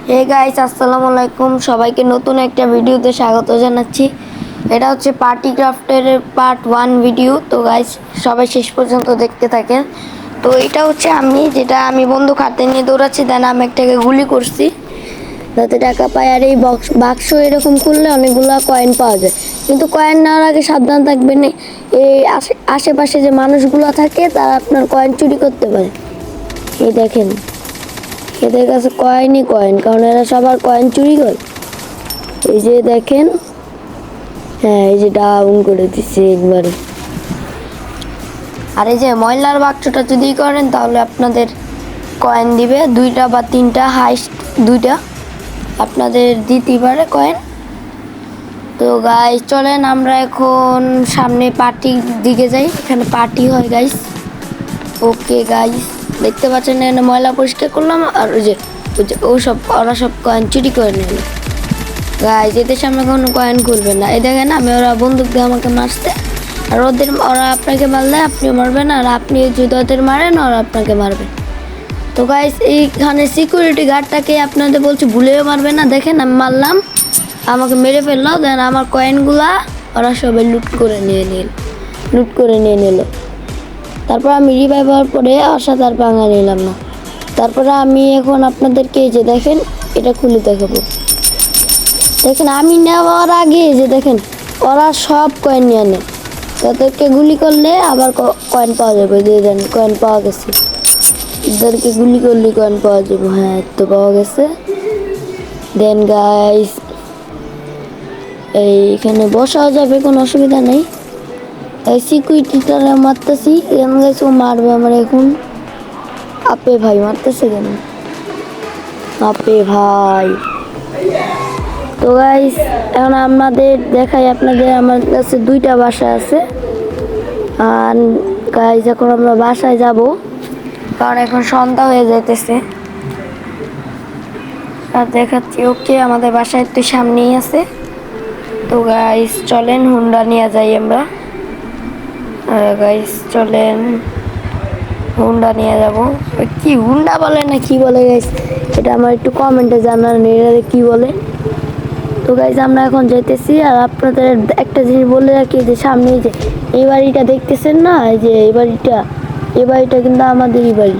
Hey guys, আসসালামু আলাইকুম। সবাইকে নতুন একটা ভিডিওতে স্বাগত জানাচ্ছি। এটা হচ্ছে পার্টি ক্রাফটের পার্ট 1 ভিডিও। তো গাইস, সবাই শেষ পর্যন্ত দেখতে থাকেন। তো এটা হচ্ছে আমি বন্দুক হাতে নিয়ে দৌড়াচ্ছি, দেন আমি একটাকে গুলি করছি যাতে টাকা পায়। আর এই বাক্স এরকম করলে অনেকগুলো কয়েন পাওয়া যায়, কিন্তু কয়েন নেওয়ার আগে সাবধান থাকবেন। এই আশেপাশে যে মানুষগুলো থাকে তারা আপনার কয়েন চুরি করতে পারে। এই দেখেন, এদের কাছে কয়েনই কয়েন, কারণ এরা সবার কয়েন চুরি করে। এই যে দেখেন, হ্যাঁ, এই যে ডাউন করে দিচ্ছে একবারে। আর এই যে ময়লার বাক্সটা যদি করেন তাহলে আপনাদের কয়েন দিবে 2টা বা 3টা, হাইস্ট 2টা আপনাদের দিতে পারে কয়েন। তো গাইস চলেন আমরা এখন সামনে পার্টির দিকে যাই, এখানে পার্টি হয় গাইস। ওকে গাইস, দেখতে পাচ্ছেন এখানে ময়লা পরিষ্কার করলাম, আর ওরা সব কয়েন চুরি করে নিল। গাইস এদের সামনে কোনো কয়েন খুলবে না। এই দেখেন, ওরা বন্দুক দিয়ে আমাকে মারছে, আর ওরা আপনাকে মারলে আপনিও মারবেন, আর আপনি যদি ওদের মারেন ওরা আপনাকে মারবে। তো গাইস এইখানে সিকিউরিটি গার্ডটাকে আপনাদের বলছি ভুলেও মারবে না। দেখেন আমি মারলাম, আমাকে মেরে ফেললো, দেন আমার কয়েনগুলা ওরা সবাই লুট করে নিয়ে নিল। তারপর আমি রিভাইভ হওয়ার পরে ওর সাথে আর পাঙ্গা নিলাম না। তারপরে আমি এখন আপনাদেরকে এই যে দেখেন, এটা খুলে দেখাবো। দেখেন আমি নেওয়ার আগে যে দেখেন ওরা সব কয়েন নিয়ে নেয়। তাদেরকে গুলি করলে আবার কয়েন পাওয়া যাবে। যে দেন কয়েন পাওয়া গেছে, এদেরকে গুলি করলে কয়েন পাওয়া যাবে। হ্যাঁ, তো পাওয়া গেছে। দেন গাইস এইখানে বসাও যাবে, কোনো অসুবিধা নেই। এই সিকিউরিটিটা মারতেছি, গাইস ও মারবে আমার এখন। আপে ভাই মারতেছে কেন? আপে ভাই। তো গাইস এখন আপনাদের দেখাই, আমার কাছে 2টা বাসা আছে। আর গাইস এখন আমরা বাসায় যাব, কারণ এখন সন্ধ্যা হয়ে যাইতেছে। আর দেখাচ্ছি, ওকে আমাদের বাসায় একটু সামনেই আছে। তো গাইস চলেন হুন্ডা নিয়ে যাই আমরা। গাইস চলেন হুন্ডা নিয়ে যাব। কি হুন্ডা বলে না কি বলে গাইস, এটা আমার একটু কমেন্টে জানান এটা কি বলে। তো গাইস আমরা এখন যাইতেছি। আর আপনাদের একটা জিনিস বলে রাখি, যে সামনে যে এই বাড়িটা দেখতেছেন না, এই যে এই বাড়িটা কিন্তু আমাদেরই বাড়ি।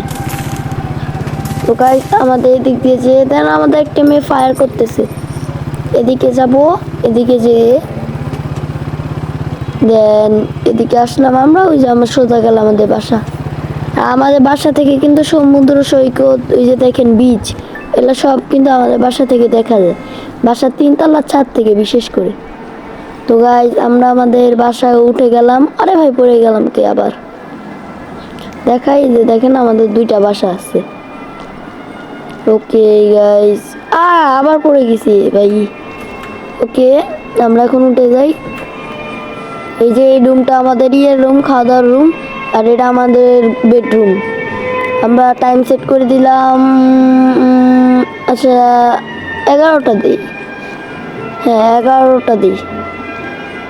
তো গাইস আমাদের এদিক দিয়ে যেয়ে দেন, আমাদের একটা মেয়ে ফায়ার করতেছে। এদিকে যাব, এদিকে যেয়ে দেন এদিকে আসলাম আমরা। ওই যে আমার সোজা গেল আমাদের বাসা। আমাদের বাসা থেকে কিন্তু সমুদ্র সৈকত, ওই যে দেখেন বিচ, এগুলো সব কিন্তু আমাদের বাসা থেকে দেখা যায়, বাসার 3তলার ছাদ থেকে বিশেষ করে। তো গাইস আমরা আমাদের বাসায় উঠে গেলাম। আরে ভাই পড়ে গেলাম কে আবার। দেখাই যে দেখেন আমাদের 2টা বাসা আছে। ওকে গাইস, আবার পড়ে গেছি ভাই। ওকে আমরা এখন উঠে যাই। এই যে এই রুমটা আমাদের রুম, খাওয়া দাওয়ার রুম, আর এটা আমাদের বেডরুম। আমরা টাইম সেট করে দিলাম, আচ্ছা 11টা দিই। হ্যাঁ 11টা দিই।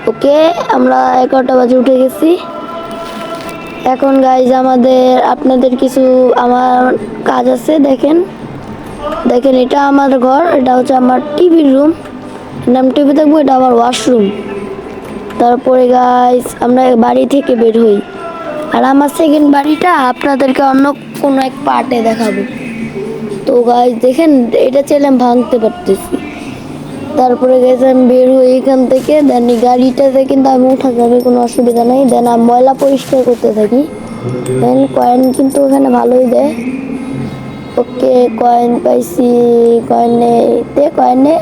ওকে আমরা 11টা বাজে উঠে গেছি। এখন গাইজ আপনাদের কিছু আমার কাজ আছে। দেখেন এটা আমার ঘর, এটা হচ্ছে আমার টিভির রুম, আমি টিভি দেখবো। এটা আমার ওয়াশরুম। তারপরে গাইজ আমরা বাড়ি থেকে বের হই, আর আমার সেকেন্ড বাড়িটা আপনাদেরকে অন্য কোনো এক পার্টে দেখাবো। তো গাইজ দেখেন এটা চাইলে আমি ভাঙতে পারতেছি। তারপরে গেছে আমি বের হই এখান থেকে, দেন গাড়িটাতে কিন্তু আমি উঠা যাবে, কোনো অসুবিধা নেই। দেন আমি ময়লা পরিষ্কার করতে থাকি। দেন কয়েন কিন্তু ওখানে ভালোই দেয়। ওকে কয়েন পাইছি, কয়েন নে।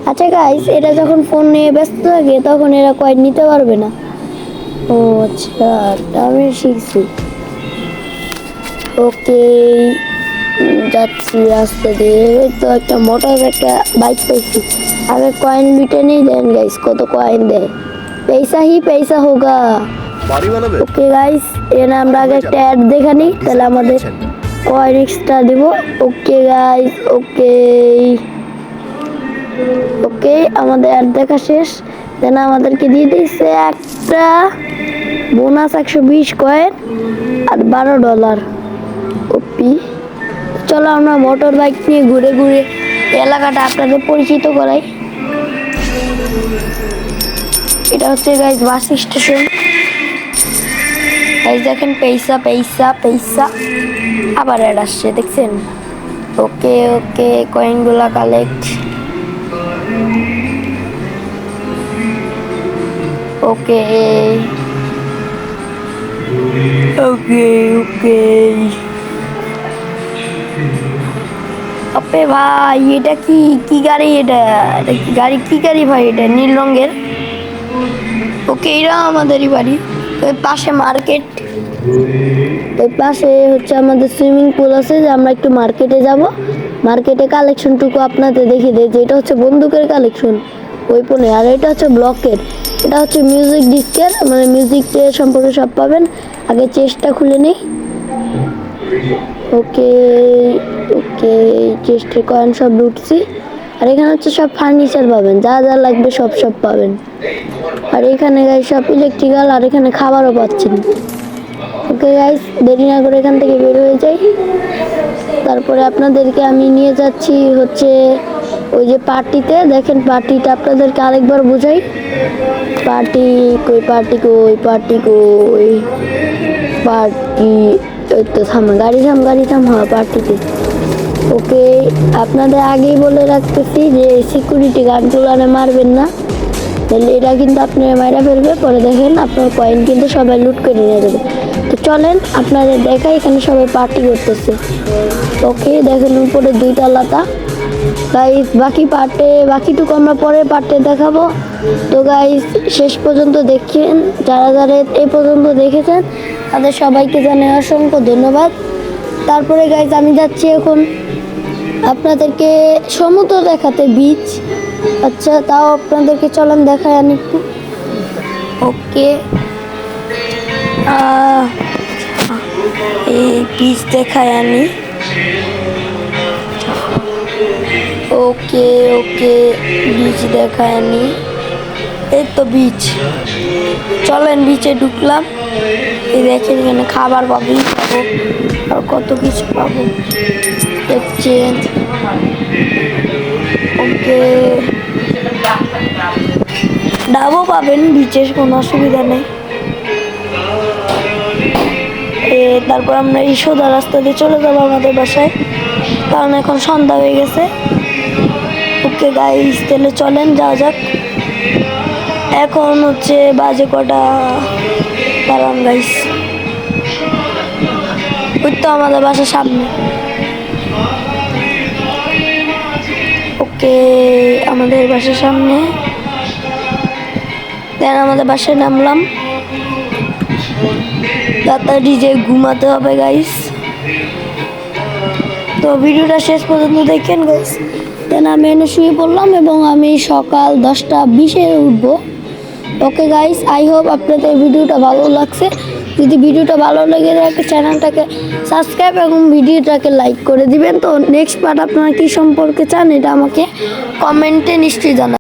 আচ্ছা গাইস, এটা যখন ফোন নিয়ে ব্যস্ত থাকে তখন এরা কয়েন নিতে পারবে না। ও আচ্ছা, আমি শিখছি। ওকে যাচ্ছি রাস্তা দিয়ে। তো একটা মোটর একটা বাইক পাইছি, আগে কয়েন লুটে নেই। দেন গাইস কত কয়েন দেয়, পয়সা হি পয়সা হোগা। ওকে গাইস এখানে আমরা আগে একটা অ্যাড দেখে নিই, তাহলে আমাদের কয়েন এক্সট্রা দিব। ওকে গাইস, ওকে আমাদের অ্যাড দেখা শেষ। দেন আমাদেরকে দিয়ে দিচ্ছে একটা বোনাস 120 কয়েন আর $12। ওপি চলো আমরা মোটর বাইক নিয়ে ঘুরে ঘুরে এলাকাটা আপনাদের পরিচিত করাই। এটা হচ্ছে গাইস বাস স্টেশন। গাইস দেখেন পয়সা পয়সা পয়সা আবার অ্যাড আসছে দেখছেন। ওকে ওকে কয়েনগুলা কালেক্ট। ওকে ওকে ওকে আপে ভাই এটা কি কি গাড়ি? এটা গাড়ি কি গাড়ি ভাই? এটা নীল রঙের। ওকে এরা আমাদেরই বাড়ি। ওই পাশে মার্কেট, ওই পাশে হচ্ছে আমাদের সুইমিং পুল আছে, যে আমরা একটু মার্কেটে যাব। মার্কেটে কালেকশনটুকু আপনাদের দেখিয়ে দেয় যে এটা হচ্ছে বন্দুকের কালেকশন ওই পনে, আর এটা হচ্ছে ব্লকের। এটা হচ্ছে মিউজিক ডিস্কের, মানে মিউজিক সম্পর্কে সব পাবেন। আগে চেস্টটা খুলে নেই। ওকে ওকে চেস্টের কয়েন সব লুটছি। আর এখানে হচ্ছে সব ফার্নিচার পাবেন, যা যা লাগবে সব সব পাবেন। আর এখানে গাইস সব ইলেকট্রিক্যাল, আর এখানে খাবারও পাচ্ছেন। ওকে গাইস দেরি না করে এখান থেকে বের হয়ে যাই। তারপরে আপনাদেরকে আমি নিয়ে যাচ্ছি হচ্ছে ওই যে পার্টিতে। দেখেন পার্টিটা আপনাদেরকে আরেকবার বোঝাই। পার্টি কই পার্টি কই পার্টি কই পার্টি, ওই তো থাম গাড়ি থাম হ্যাঁ পার্টিতে। ওকে আপনাদের আগেই বলে রাখতেছি যে সিকিউরিটি গার্ডগুলো মারবেন না, তাহলে এরা কিন্তু আপনার মাইরা ফেলবে। পরে দেখেন আপনার কয়েন কিন্তু সবাই লুট করে নিয়ে যাবে। তো চলেন আপনাদের দেখাই, এখানে সবাই পার্টি করতেছে। ওকে দেখেন উপরে 2 তলাটা। গাইস বাকিটুকু আমরা পরে পার্টে দেখাবো। তো গাইস শেষ পর্যন্ত দেখেন, যারা যারা এই পর্যন্ত দেখেছেন তাদের সবাইকে জানাই অসংখ্য ধন্যবাদ। তারপরে গাইস আমি যাচ্ছি এখন আপনাদেরকে সমুদ্র দেখাতে, বিচ। আচ্ছা তাও আপনাদেরকে চলেন দেখাই আমি একটু। ওকে এই বিচ দেখায় আমি। ওকে ওকে বিচ দেখায় আমি। এই তো বিচ, চলেন বিচে ঢুকলাম। এই দেখেন এখানে খাবার পাবো আর কত কিছু পাবো দেখছেন। ওকে ডাবও পাবেন বিচের, কোনো অসুবিধা নেই। তারপর আমরা এই সোজা রাস্তা দিয়ে চলে যাবো আমাদের বাসায়, কারণ এখন সন্ধ্যা হয়ে গেছে। ওকে গাইস তাহলে চলেন যাওয়া যাক। এখন হচ্ছে বাজে কটা, কারণ গাইস ওই তো আমাদের বাসার সামনে। ওকে আমাদের বাসার সামনে, দেন আমাদের বাসায় নামলাম। তাড়াতাড়ি যে ঘুমাতে হবে গাইস। তো ভিডিওটা শেষ পর্যন্ত দেখেন গাইস। দেন আমি এনে শুয়ে পড়লাম এবং আমি সকাল 10:20-এ উঠবো। ওকে গাইস আই হোপ আপনাদের ভিডিওটা ভালো লাগছে। যদি ভিডিওটা ভালো লেগে থাকে চ্যানেলটাকে সাবস্ক্রাইব এবং ভিডিওটাকে লাইক করে দিবেন। তো নেক্সট পার্ট আপনারা কী সম্পর্কে চান এটা আমাকে কমেন্টে নিশ্চয়ই জানাবেন।